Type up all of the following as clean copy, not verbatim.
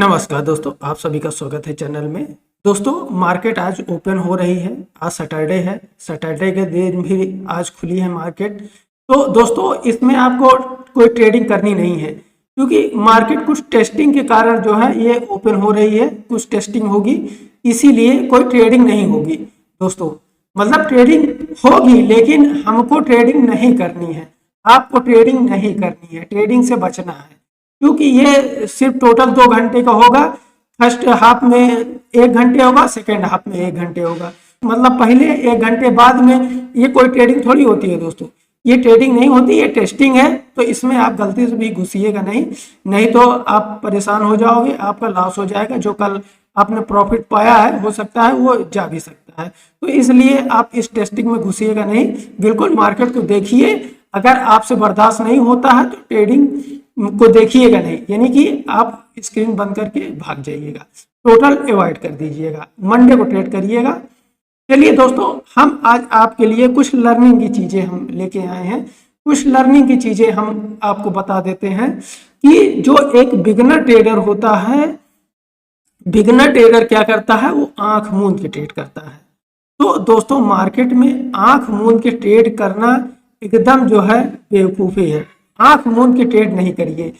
नमस्कार दोस्तों, आप सभी का स्वागत है चैनल में। दोस्तों, मार्केट आज ओपन हो रही है। आज सैटरडे है, सैटरडे के दिन भी आज खुली है मार्केट। तो दोस्तों, इसमें आपको कोई ट्रेडिंग करनी नहीं है, क्योंकि मार्केट कुछ टेस्टिंग के कारण जो है ये ओपन हो रही है। कुछ टेस्टिंग होगी, इसीलिए कोई ट्रेडिंग नहीं होगी दोस्तों। मतलब ट्रेडिंग होगी, लेकिन हमको ट्रेडिंग नहीं करनी है, आपको ट्रेडिंग नहीं करनी है, ट्रेडिंग से बचना है। क्योंकि ये सिर्फ टोटल 2 घंटे का होगा। फर्स्ट हाफ में 1 घंटे होगा, सेकेंड हाफ में 1 घंटे होगा। मतलब पहले 1 घंटे, बाद में। ये कोई ट्रेडिंग थोड़ी होती है दोस्तों, ये ट्रेडिंग नहीं होती, ये टेस्टिंग है। तो इसमें आप गलती से भी घुसिएगा नहीं तो आप परेशान हो जाओगे, आपका लॉस हो जाएगा। जो कल आपने प्रॉफिट पाया है, हो सकता है वो जा भी सकता है। तो इसलिए आप इस टेस्टिंग में घुसिएगा नहीं, बिल्कुल मार्केट को देखिए। अगर आपसे बर्दाश्त नहीं होता है तो ट्रेडिंग को देखिएगा नहीं, यानी कि आप स्क्रीन बंद करके भाग जाइएगा, टोटल अवॉइड कर दीजिएगा, मंडे को ट्रेड करिएगा। चलिए दोस्तों, हम आज आपके लिए कुछ लर्निंग की चीजें हम लेके आए हैं। कुछ लर्निंग की चीजें हम आपको बता देते हैं कि जो एक बिगिनर ट्रेडर होता है, बिगिनर ट्रेडर क्या करता है, वो आंख मूंद के ट्रेड करता है। तो दोस्तों, मार्केट में आंख मूंद के ट्रेड करना एकदम जो है बेवकूफ़ी है। आंख मूंद के ट्रेड नहीं करिए।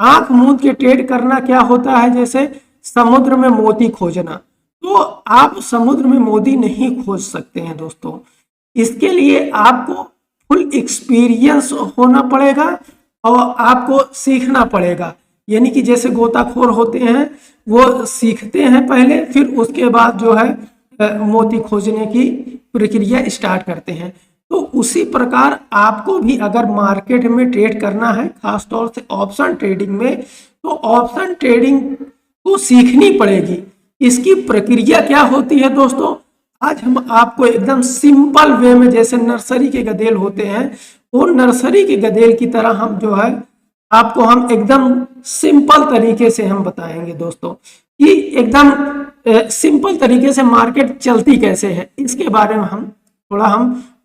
आंख मूंद के ट्रेड करना क्या होता है, जैसे समुद्र में मोती खोजना। तो आप समुद्र में मोती नहीं खोज सकते हैं दोस्तों। इसके लिए आपको फुल एक्सपीरियंस होना पड़ेगा और आपको सीखना पड़ेगा। यानी कि जैसे गोताखोर होते हैं, वो सीखते हैं पहले, फिर उसके बाद जो है मोती खोजने की प्रक्रिया स्टार्ट करते हैं। तो उसी प्रकार आपको भी अगर मार्केट में ट्रेड करना है, खासतौर से ऑप्शन ट्रेडिंग में, तो ऑप्शन ट्रेडिंग को सीखनी पड़ेगी। इसकी प्रक्रिया क्या होती है दोस्तों, आज हम आपको एकदम सिंपल वे में, जैसे नर्सरी के गधेल होते हैं, वो नर्सरी के गधेल की तरह हम जो है आपको हम एकदम सिंपल तरीके से हम बताएंगे दोस्तों, कि एकदम सिंपल तरीके से मार्केट चलती कैसे है, इसके बारे में हम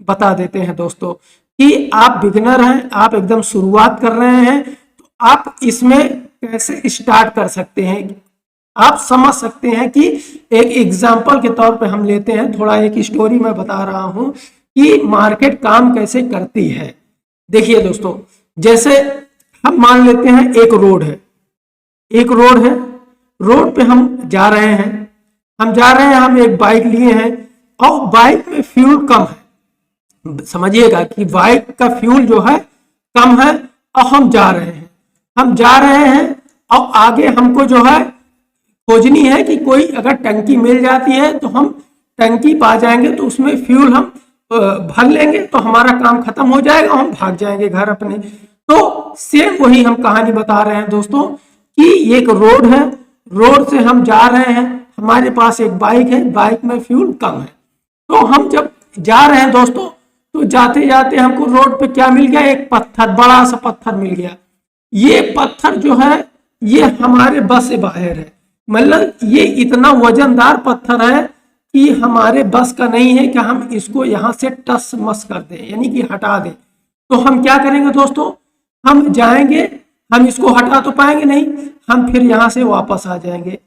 बता देते हैं दोस्तों। कि आप बिगिनर हैं, आप एकदम शुरुआत कर रहे हैं, तो आप इसमें कैसे स्टार्ट कर सकते हैं, आप समझ सकते हैं। कि एक एग्जांपल के तौर पे हम लेते हैं, थोड़ा एक स्टोरी मैं बता रहा हूं कि मार्केट काम कैसे करती है। देखिए दोस्तों, जैसे हम मान लेते हैं एक रोड है, रोड पे हम जा रहे हैं, हम एक बाइक लिए हैं और बाइक में फ्यूल कम है। समझिएगा कि बाइक का फ्यूल जो है कम है और हम जा रहे हैं और आगे हमको जो है खोजनी है कि कोई अगर टंकी मिल जाती है तो हम टंकी पा जाएंगे, तो उसमें फ्यूल हम भर लेंगे, तो हमारा काम खत्म हो जाएगा, हम भाग जाएंगे घर अपने। तो सेम वही हम कहानी बता रहे हैं दोस्तों, कि एक रोड है, रोड से हम जा रहे हैं, हमारे पास एक बाइक है, बाइक में फ्यूल कम है। तो हम जब जा रहे हैं दोस्तों, तो जाते जाते हमको रोड पे क्या मिल गया, एक पत्थर, बड़ा सा पत्थर मिल गया। ये पत्थर जो है ये हमारे बस से बाहर है। मतलब ये इतना वजनदार पत्थर है कि हमारे बस का नहीं है कि हम इसको यहाँ से टस मस कर दें, यानी कि हटा दें। तो हम क्या करेंगे दोस्तों, हम जाएंगे, हम इसको हटा तो पाएंगे नहीं, हम फिर यहाँ से वापस आ जाएंगे।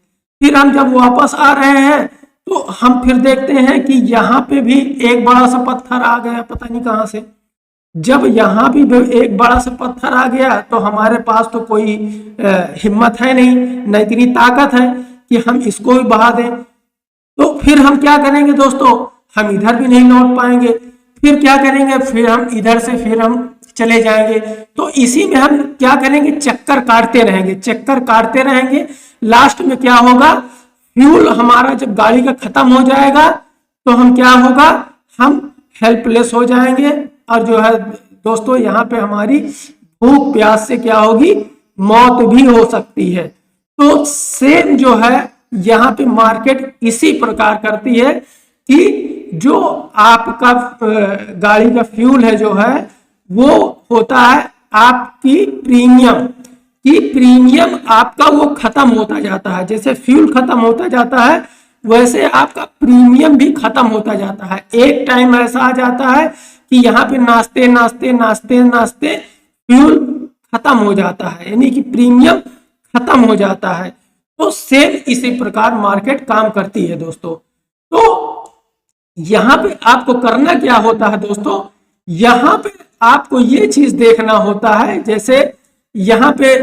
फिर हम जब वापस आ रहे हैं तो हम फिर देखते हैं कि यहाँ पे भी एक बड़ा सा पत्थर आ गया, पता नहीं कहाँ से। जब यहाँ भी एक बड़ा सा पत्थर आ गया तो हमारे पास तो कोई हिम्मत है नहीं, न इतनी ताकत है कि हम इसको भी बहा दें। तो फिर हम क्या करेंगे दोस्तों, हम इधर भी नहीं लौट पाएंगे। फिर क्या करेंगे, फिर हम इधर से फिर हम चले जाएंगे। तो इसी में हम क्या करेंगे, चक्कर काटते रहेंगे। लास्ट में क्या होगा, फ्यूल हमारा जब गाड़ी का खत्म हो जाएगा तो हम क्या होगा, हम हेल्पलेस हो जाएंगे। और जो है दोस्तों, यहाँ पे हमारी भूख प्यास से क्या होगी, मौत भी हो सकती है। तो सेम जो है यहाँ पे मार्केट इसी प्रकार करती है कि जो आपका गाड़ी का फ्यूल है जो है, वो होता है आपकी प्रीमियम, कि प्रीमियम आपका वो खत्म होता जाता है। जैसे फ्यूल खत्म होता जाता है, वैसे आपका प्रीमियम भी खत्म होता जाता है। एक टाइम ऐसा आ जाता है कि यहाँ पे नाचते फ्यूल खत्म हो जाता है, यानी कि प्रीमियम खत्म हो जाता है। तो सेम इसी प्रकार मार्केट काम करती है दोस्तों। तो यहाँ पे आपको करना क्या होता है दोस्तों, यहाँ पे आपको ये चीज देखना होता है, जैसे यहाँ पे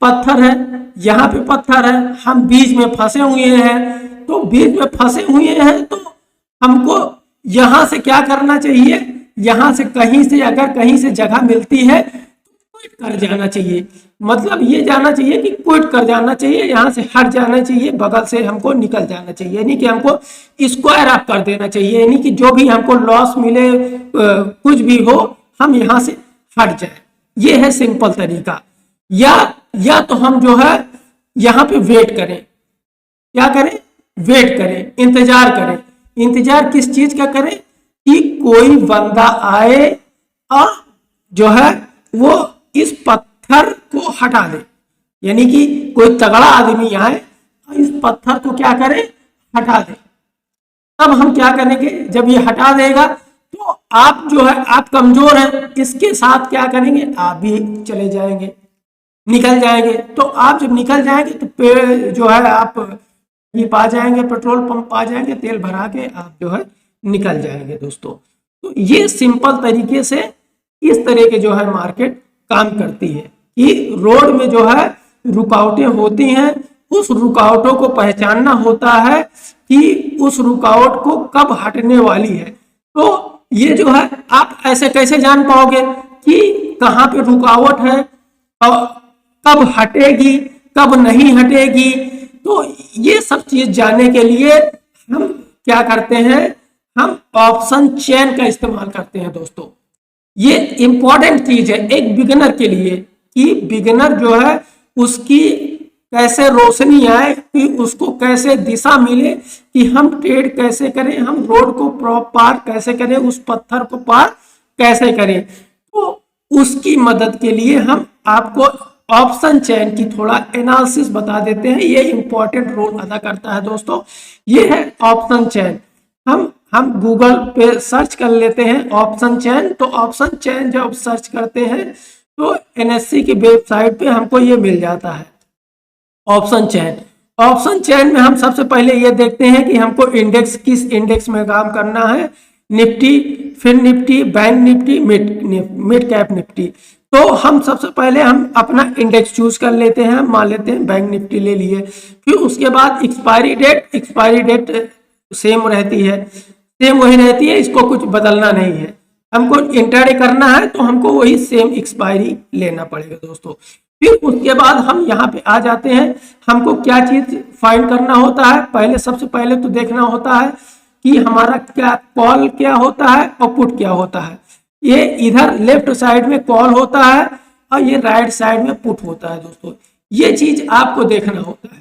पत्थर है, यहाँ पे पत्थर है, हम बीच में फंसे हुए हैं। तो बीच में फंसे हुए हैं तो हमको यहाँ से क्या करना चाहिए, यहाँ से कहीं से अगर कहीं से जगह मिलती है तो क्विट कर जाना चाहिए। मतलब ये जाना चाहिए कि क्विट कर जाना चाहिए, यहाँ से हट जाना चाहिए, बगल से हमको निकल जाना चाहिए, यानी कि हमको स्क्वायर अप कर देना चाहिए, यानी कि जो भी हमको लॉस मिले कुछ भी हो हम यहाँ से हट जाए। ये है सिंपल तरीका। या तो हम जो है यहाँ पे वेट करें, क्या करें, वेट करें, इंतजार करें। इंतजार किस चीज का करें, कि कोई बंदा आए और जो है वो इस पत्थर को हटा दे, यानी कि कोई तगड़ा आदमी आए और इस पत्थर को क्या करे, हटा दे। तब हम क्या करेंगे, जब ये हटा देगा तो आप जो है आप कमजोर हैं, इसके साथ क्या करेंगे, आप भी चले जाएंगे, निकल जाएंगे। तो आप जब निकल जाएंगे तो पेड़ जो है आप ये पा जाएंगे, पेट्रोल पंप पा जाएंगे, तेल भरा के आप जो है निकल जाएंगे दोस्तों। तो ये सिंपल तरीके से इस तरह के जो है मार्केट काम करती है कि रोड में जो है रुकावटें होती हैं, उस रुकावटों को पहचानना होता है कि उस रुकावट को कब हटने वाली है। तो ये जो है आप ऐसे कैसे जान पाओगे कि कहाँ पे रुकावट है और कब हटेगी कब नहीं हटेगी। तो ये सब चीज जानने के लिए हम क्या करते हैं, हम ऑप्शन चेन का इस्तेमाल करते हैं दोस्तों। ये इंपॉर्टेंट चीज है एक बिगिनर के लिए कि बिगिनर जो है उसकी कैसे रोशनी आए, कि उसको कैसे दिशा मिले कि हम ट्रेड कैसे करें, हम रोड को पार कैसे करें, उस पत्थर को पार कैसे करें। तो उसकी मदद के लिए हम आपको ऑप्शन चेन की थोड़ा एनालिसिस बता देते हैं। ये इंपॉर्टेंट रोल अदा करता है दोस्तों। ये है ऑप्शन चेन। हम गूगल पे सर्च कर लेते हैं ऑप्शन चेन। तो ऑप्शन चेन जब सर्च करते हैं तो एनएससी की वेबसाइट पे हमको ये मिल जाता है ऑप्शन चेन। ऑप्शन चेन में हम सबसे पहले ये देखते हैं कि हमको इंडेक्स किस इंडेक्स में काम करना है, निफ्टी, फिर Nifty, bank Nifty, mid cap Nifty. तो हम सबसे पहले हम अपना इंडेक्स चूज कर लेते हैं, मान लेते हैं बैंक निफ्टी ले लिए। फिर उसके बाद एक्सपायरी डेट सेम रहती है, सेम वही रहती है, इसको कुछ बदलना नहीं है। हमको इंट्राडे करना है तो हमको वही सेम एक्सपायरी लेना पड़ेगा दोस्तों। फिर उसके बाद हम यहाँ पे आ जाते हैं, हमको क्या चीज फाइंड करना होता है। पहले सबसे पहले तो देखना होता है कि हमारा क्या कॉल क्या होता है और पुट क्या होता है। ये इधर लेफ्ट साइड में कॉल होता है और ये राइट साइड में पुट होता है दोस्तों। ये चीज आपको देखना होता है।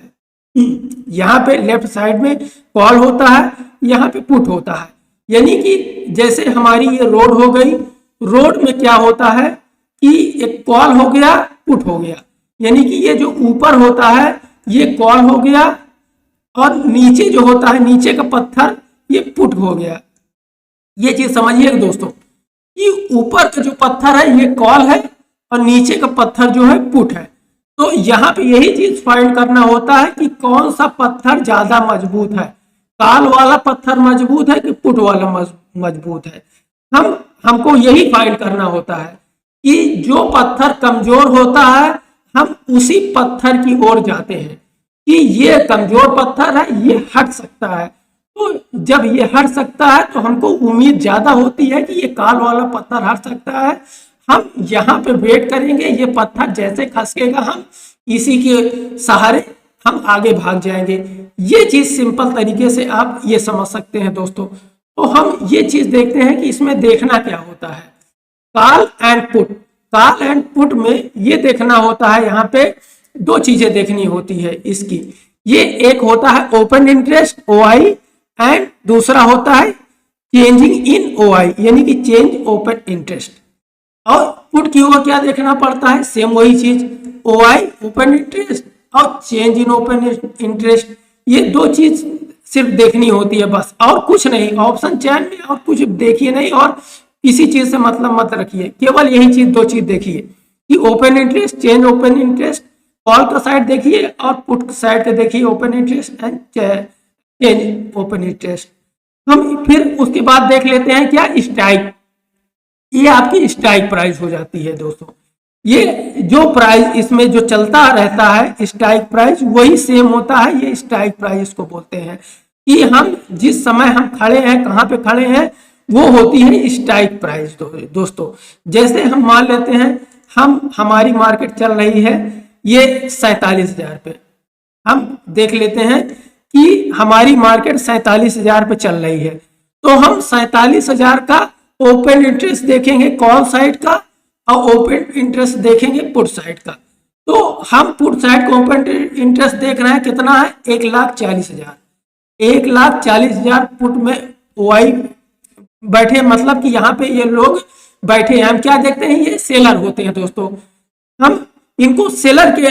यहाँ पे लेफ्ट साइड में कॉल होता है, यहाँ पे पुट होता है। यानी कि जैसे हमारी ये रोड हो गई, रोड में क्या होता है कि एक कॉल हो गया, पुट हो गया। यानी कि ये जो ऊपर होता है ये कॉल हो गया और नीचे जो होता है नीचे का पत्थर ये पुट हो गया। ये चीज समझिए दोस्तों कि ऊपर का जो पत्थर है ये कॉल है और नीचे का पत्थर जो है पुट है। तो यहाँ पे यही चीज फाइंड करना होता है कि कौन सा पत्थर ज्यादा मजबूत है, कॉल वाला पत्थर मजबूत है कि पुट वाला मजबूत है। हमको यही फाइंड करना होता है कि जो पत्थर कमजोर होता है हम उसी पत्थर की ओर जाते हैं कि ये कमजोर पत्थर है, ये हट सकता है। तो जब ये हट सकता है तो हमको उम्मीद ज्यादा होती है कि ये कॉल वाला पत्थर हट सकता है। हम यहाँ पे वेट करेंगे, ये पत्थर जैसे खसकेगा हम इसी के सहारे हम आगे भाग जाएंगे। ये चीज सिंपल तरीके से आप ये समझ सकते हैं दोस्तों। तो हम ये चीज देखते हैं कि इसमें देखना क्या होता है, call and put. Call and put में ये देखना होता है, यहाँ पे दो चीजें देखनी होती है इसकी। ये एक होता है ओपन इंटरेस्ट OI एंड दूसरा होता है चेंजिंग इन OI यानी कि चेंज ओपन इंटरेस्ट। और पुट की ओर क्या देखना पड़ता है, सेम वही चीज, OI ओपन इंटरेस्ट और चेंज इन ओपन इंटरेस्ट। ये दो चीज सिर्फ देखनी होती है बस, और कुछ नहीं। ऑप्शन चेन में और कुछ देखिए नहीं और किसी चीज से मतलब मत रखिए, केवल यही चीज दो चीज देखिए कि open interest, change open interest call का साइड देखिए और पुट साइड का देखिए, open interest and change open interest. हम फिर उसके बाद देख लेते हैं क्या, स्ट्राइक। ये आपकी स्ट्राइक प्राइस हो जाती है दोस्तों। ये जो प्राइस इसमें जो चलता रहता है स्ट्राइक प्राइस, वही सेम होता है, ये स्ट्राइक प्राइस को बोलते हैं कि हम जिस समय हम खड़े हैं, कहाँ पे खड़े हैं, वो होती है स्ट्राइक प्राइस दोस्तों। जैसे हम मान लेते हैं हमारी मार्केट चल रही है ये 47,000 पे, हम देख लेते हैं कि हमारी मार्केट 47,000 पे चल रही है, तो हम 47,000 का ओपन इंटरेस्ट देखेंगे कॉल साइड का और ओपन इंटरेस्ट देखेंगे पुट साइड का। तो हम पुट साइड का ओपन इंटरेस्ट देख रहे हैं, कितना है, 1,40,000। 1,40,000 पुट में वाई बैठे, मतलब कि यहाँ पे ये लोग बैठे हैं। हम क्या देखते हैं, ये सेलर होते हैं दोस्तों, हम इनको सेलर के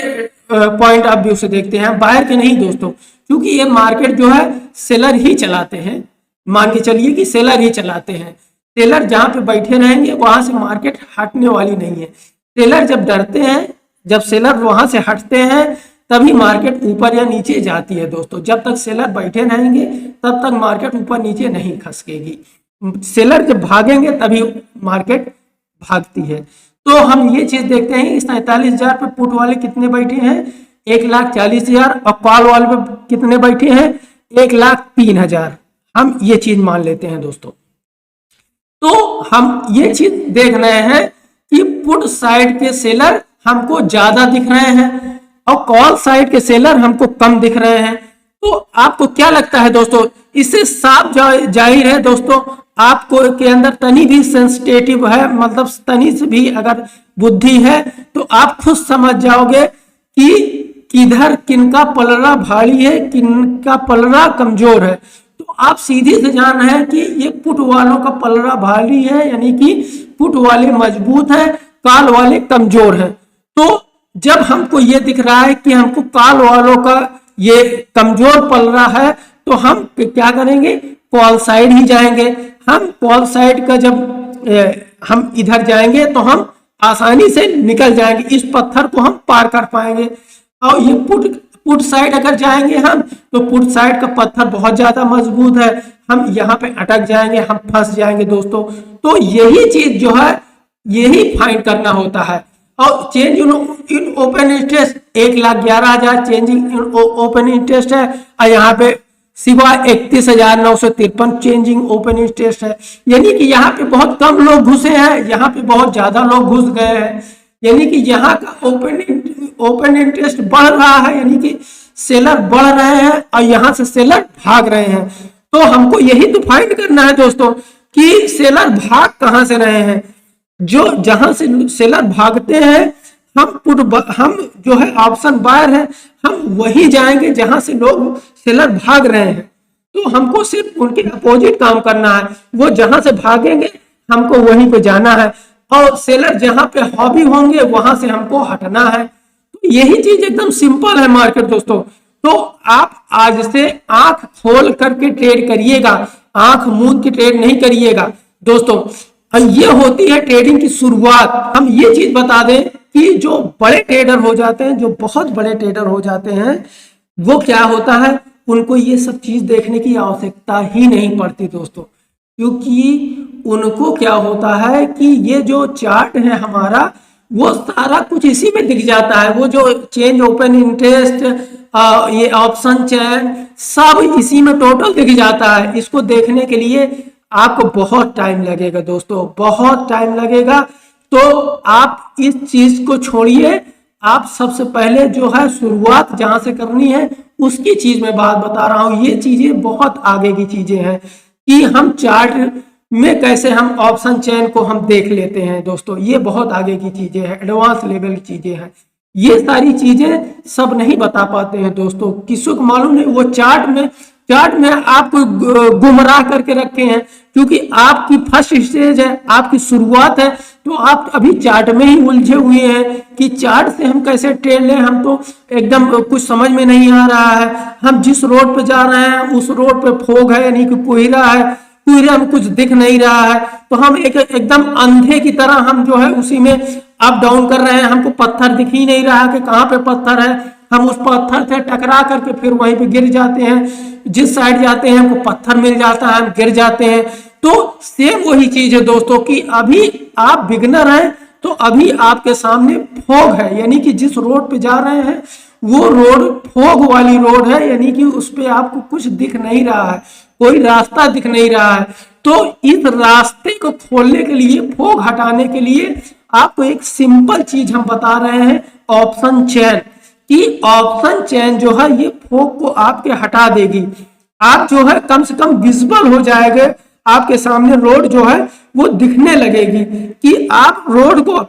पॉइंट ऑफ व्यू से देखते हैं, बायर के नहीं दोस्तों, क्योंकि ये मार्केट जो है सेलर ही चलाते हैं। मान के चलिए कि सेलर ही चलाते हैं। सेलर जहां पे बैठे रहेंगे वहां से मार्केट हटने वाली नहीं है। सेलर जब डरते हैं, जब सेलर वहां से हटते हैं, तभी मार्केट ऊपर या नीचे जाती है दोस्तों। जब तक सेलर बैठे रहेंगे तब तक मार्केट ऊपर नीचे नहीं खसकेगी। सेलर जब भागेंगे तभी मार्केट भागती है। तो हम ये चीज देखते हैं, 47,000 पे पुट वाले कितने बैठे हैं, 1,40,000, और कॉल वाले पे कितने बैठे हैं, 1,03,000। हम ये चीज मान लेते हैं दोस्तों। तो हम ये चीज देख रहे हैं कि पुट साइड के सेलर हमको ज्यादा दिख रहे हैं और कॉल साइड के सेलर हमको कम दिख रहे हैं। तो आपको क्या लगता है दोस्तों, इससे साफ जाहिर है दोस्तों, आपको के अंदर तनी भी सेंसिटिव है, मतलब तनी से भी अगर बुद्धि है तो आप खुद समझ जाओगे कि किधर किनका पलड़ा भारी है, किनका पलड़ा कमजोर है। तो आप सीधे से जान रहे हैं कि ये पुट वालों का पलड़ा भारी है, यानी कि पुट वाले मजबूत है, कॉल वाले कमजोर है। तो जब हमको ये दिख रहा है कि हमको कॉल वालों का ये कमजोर पलड़ा है, तो हम क्या करेंगे, कॉल साइड ही जाएंगे। हम कॉल साइड का जब हम इधर जाएंगे तो हम आसानी से निकल जाएंगे, इस पत्थर को हम पार कर पाएंगे। और ये पुट साइड अगर जाएंगे हम, तो पुट साइड का पत्थर बहुत ज्यादा मजबूत है, हम यहाँ पे अटक जाएंगे, हम फंस जाएंगे दोस्तों। तो यही चीज जो है, यही फाइंड करना होता है। और change in open interest 1,11,000 changing in open interest है, और यहाँ पे सिवा 31,953 चेंजिंग ओपन इंटरेस्ट है। यानी कि यहाँ पे बहुत कम लोग घुसे हैं, यहाँ पे बहुत ज्यादा लोग घुस गए हैं। यानी कि यहाँ का ओपन इंटरेस्ट बढ़ रहा है, यानी कि सेलर बढ़ रहे हैं और यहाँ से सेलर भाग रहे हैं। तो हमको यही तो फाइंड करना है दोस्तों कि सेलर भाग कहाँ से रहे हैं। जो जहां से सेलर भागते हैं, हम जो है ऑप्शन बायर है, हम वही जाएंगे जहां से लोग सेलर भाग रहे हैं। तो हमको सिर्फ उनके अपोजिट काम करना है, वो जहां से भागेंगे हमको वहीं पे जाना है, और सेलर जहां पे हॉबी होंगे वहां से हमको हटना है। तो यही चीज एकदम सिंपल है मार्केट दोस्तों। तो आप आज से आंख खोल करके ट्रेड करिएगा, आंख मूंद के ट्रेड नहीं करिएगा दोस्तों। ये होती है ट्रेडिंग की शुरुआत। हम ये चीज बता दें कि जो बड़े ट्रेडर हो जाते हैं, जो बहुत बड़े ट्रेडर हो जाते हैं, वो क्या होता है, उनको ये सब चीज देखने की आवश्यकता ही नहीं पड़ती दोस्तों। क्योंकि उनको क्या होता है कि ये जो चार्ट है हमारा, वो सारा कुछ इसी में दिख जाता है। वो जो चेंज ओपन इंटरेस्ट, ये ऑप्शन चेन, सब इसी में टोटल दिख जाता है। इसको देखने के लिए आपको बहुत टाइम लगेगा दोस्तों, बहुत टाइम लगेगा। तो आप इस चीज को छोड़िए, आप सबसे पहले जो है शुरुआत जहां से करनी है उसकी चीज में बात बता रहा हूं। ये चीजें बहुत आगे की चीजें हैं कि हम चार्ट में कैसे हम ऑप्शन चेन को हम देख लेते हैं दोस्तों। ये बहुत आगे की चीजें हैं, एडवांस लेवल की चीजें हैं। ये सारी चीजें सब नहीं बता पाते हैं दोस्तों, किसी को मालूम नहीं। वो चार्ट में आपको गुमराह करके रखे हैं, क्योंकि आपकी फर्स्ट स्टेज है, आपकी शुरुआत है। तो आप अभी चार्ट में ही उलझे हुए हैं कि चार्ट से हम कैसे ट्रेड लें। हम तो एकदम कुछ समझ में नहीं आ रहा है। हम जिस रोड पे जा रहे हैं उस रोड पे फोग है, यानी कि कोहरा है, कोयला में कुछ दिख नहीं रहा है, तो हम एकदम अंधे की तरह हम जो है उसी में अप डाउन कर रहे हैं, हमको पत्थर दिख ही नहीं रहा कि कहाँ पे पत्थर है, हम उस पत्थर से टकरा करके फिर वहीं पे गिर जाते हैं, जिस साइड जाते हैं हमको पत्थर मिल जाता है, हम गिर जाते हैं। तो सेम वही चीज है दोस्तों कि अभी आप बिगनर हैं तो अभी आपके सामने फॉग है, यानी कि जिस रोड पे जा रहे हैं वो रोड फॉग वाली रोड है, यानी कि उस पे आपको कुछ दिख नहीं रहा है, कोई रास्ता दिख नहीं रहा है। तो इस रास्ते को खोलने के लिए, फॉग हटाने के लिए आपको एक सिंपल चीज हम बता रहे हैं, ऑप्शन चेन, कि ऑप्शन चेन जो है ये फॉग को आपके हटा देगी। आप जो है कम से कम विजिबल हो जाएगा, आपके सामने रोड जो है वो दिखने लगेगी, कि आप रोड को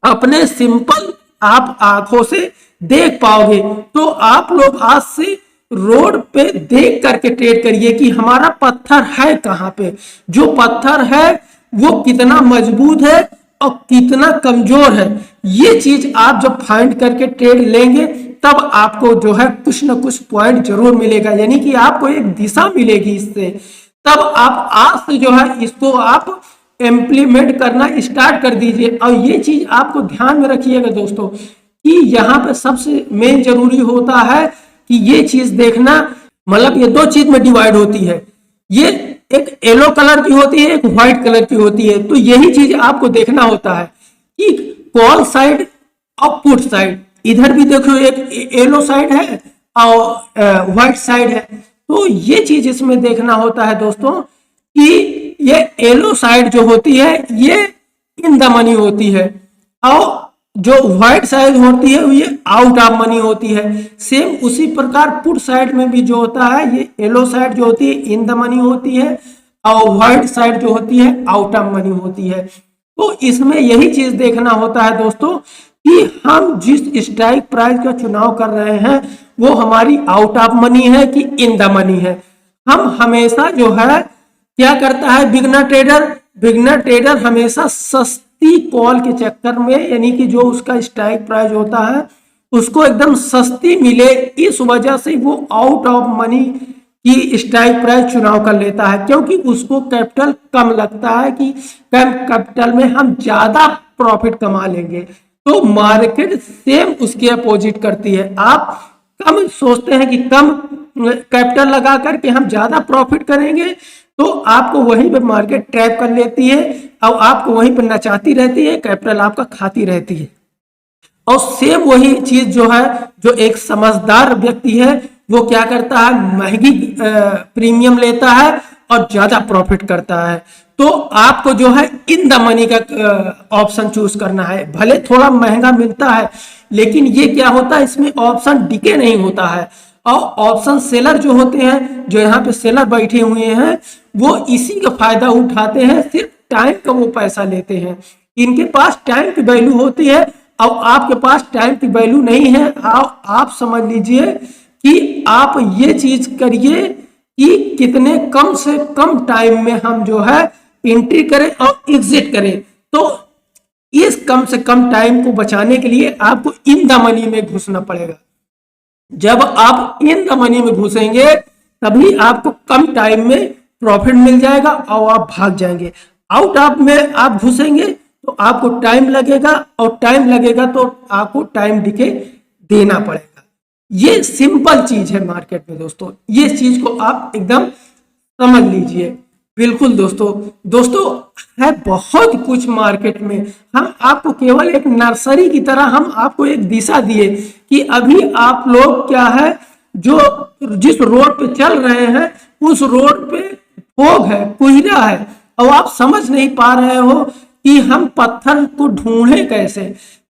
अपने सिंपल आप आंखों से देख पाओगे। तो आप लोग आज से रोड पे देख करके ट्रेड करिए कि हमारा पत्थर है कहाँ पे, जो पत्थर है वो कितना मजबूत है और कितना कमजोर है। ये चीज आप जब फाइंड करके ट्रेड लेंगे तब आपको जो है कुछ ना कुछ पॉइंट जरूर मिलेगा, यानी कि आपको एक दिशा मिलेगी इससे। तब आप आज से जो है इसको आप इम्प्लीमेंट करना स्टार्ट कर दीजिए। और ये चीज आपको ध्यान में रखिएगा दोस्तों कि यहाँ पे सबसे मेन जरूरी होता है कि ये चीज देखना, मतलब ये दो चीज में डिवाइड होती है, ये एक येलो कलर की होती है, एक व्हाइट कलर की होती है। तो यही चीज आपको देखना होता है कि कॉल साइड और पुट साइड, इधर भी देखो एक येलो साइड है और व्हाइट साइड है। तो ये चीज इसमें देखना होता है दोस्तों कि ये येलो साइड जो होती है ये इन द मनी होती है, और जो व्हाइट साइड होती है ये आउट ऑफ मनी होती है। सेम उसी प्रकार पुट साइड में भी जो होता है, ये येलो साइड जो होती है इन द मनी होती है और व्हाइट साइड जो होती है आउट ऑफ मनी होती है। तो इसमें यही चीज देखना होता है दोस्तों कि हम जिस स्ट्राइक प्राइस का चुनाव कर रहे हैं वो हमारी आउट ऑफ मनी है कि इन द मनी है। हम हमेशा जो है क्या करता है बिगनर ट्रेडर हमेशा सस्ती कॉल के चक्कर में, यानी कि जो उसका स्ट्राइक प्राइस होता है उसको एकदम सस्ती मिले, इस वजह से वो आउट ऑफ मनी की स्ट्राइक प्राइस चुनाव कर लेता है, क्योंकि उसको कैपिटल कम लगता है कि कम कैपिटल में हम ज्यादा प्रॉफिट कमा लेंगे। तो मार्केट सेम उसके अपोजिट करती है। आप कम सोचते हैं कि कम कैपिटल लगा करके हम ज्यादा प्रॉफिट करेंगे, तो आपको वहीं पे मार्केट ट्रैप कर लेती है और आपको वहीं पे नचाती रहती है, कैपिटल आपका खाती रहती है। और सेम वही चीज जो है, जो एक समझदार व्यक्ति है वो क्या करता है, महंगी प्रीमियम लेता है और ज्यादा प्रॉफिट करता है। तो आपको जो है इन द मनी का ऑप्शन चूज करना है। भले थोड़ा महंगा मिलता है लेकिन ये क्या होता है, इसमें ऑप्शन डिके नहीं होता है। और ऑप्शन सेलर जो होते हैं, जो यहाँ पे सेलर बैठे हुए हैं, वो इसी का फायदा उठाते हैं, सिर्फ टाइम का वो पैसा लेते हैं। इनके पास टाइम की वैल्यू होती है और आपके पास टाइम की वैल्यू नहीं है। आप समझ लीजिए कि आप ये चीज करिए कि कितने कम से कम टाइम में हम जो है एंट्री करें और एग्जिट करें। तो इस कम से कम टाइम को बचाने के लिए आपको इन द मनी में घुसना पड़ेगा। जब आप इन द मनी में घुसेंगे तभी आपको कम टाइम में प्रॉफिट मिल जाएगा और आप भाग जाएंगे। आउट ऑफ में आप घुसेंगे तो आपको टाइम लगेगा, और टाइम लगेगा तो आपको टाइम डिके देना पड़ेगा। ये सिंपल चीज है मार्केट में दोस्तों, ये चीज को आप एकदम समझ लीजिए। बिल्कुल दोस्तों है बहुत कुछ मार्केट में। हम आपको केवल एक नर्सरी की तरह हम आपको एक दिशा दिए कि अभी आप लोग क्या है, जो जिस रोड पे चल रहे हैं उस रोड पे फॉग है, कोहरा है, और आप समझ नहीं पा रहे हो कि हम पत्थर को ढूंढे कैसे,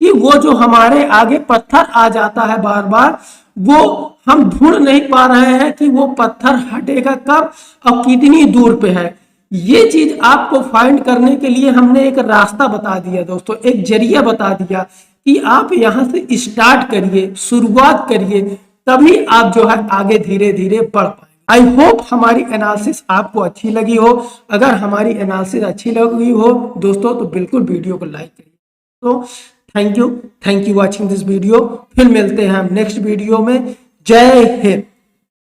कि वो जो हमारे आगे पत्थर आ जाता है बार बार, वो हम ढूंढ नहीं पा रहे हैं कि वो पत्थर हटेगा कब और कितनी दूर पे है। ये चीज आपको फाइंड करने के लिए हमने एक रास्ता बता दिया दोस्तों, एक जरिया बता दिया कि आप यहाँ से स्टार्ट करिए, शुरुआत करिए, तभी आप जो है आगे धीरे धीरे बढ़ पाएंगे। आई होप हमारी एनालिसिस आपको अच्छी लगी हो। अगर हमारी एनालिसिस अच्छी लगी हो दोस्तों तो बिल्कुल वीडियो को लाइक करिए। तो thank you watching this video. फिर मिलते हैं हम नेक्स्ट वीडियो में। जय हिंद।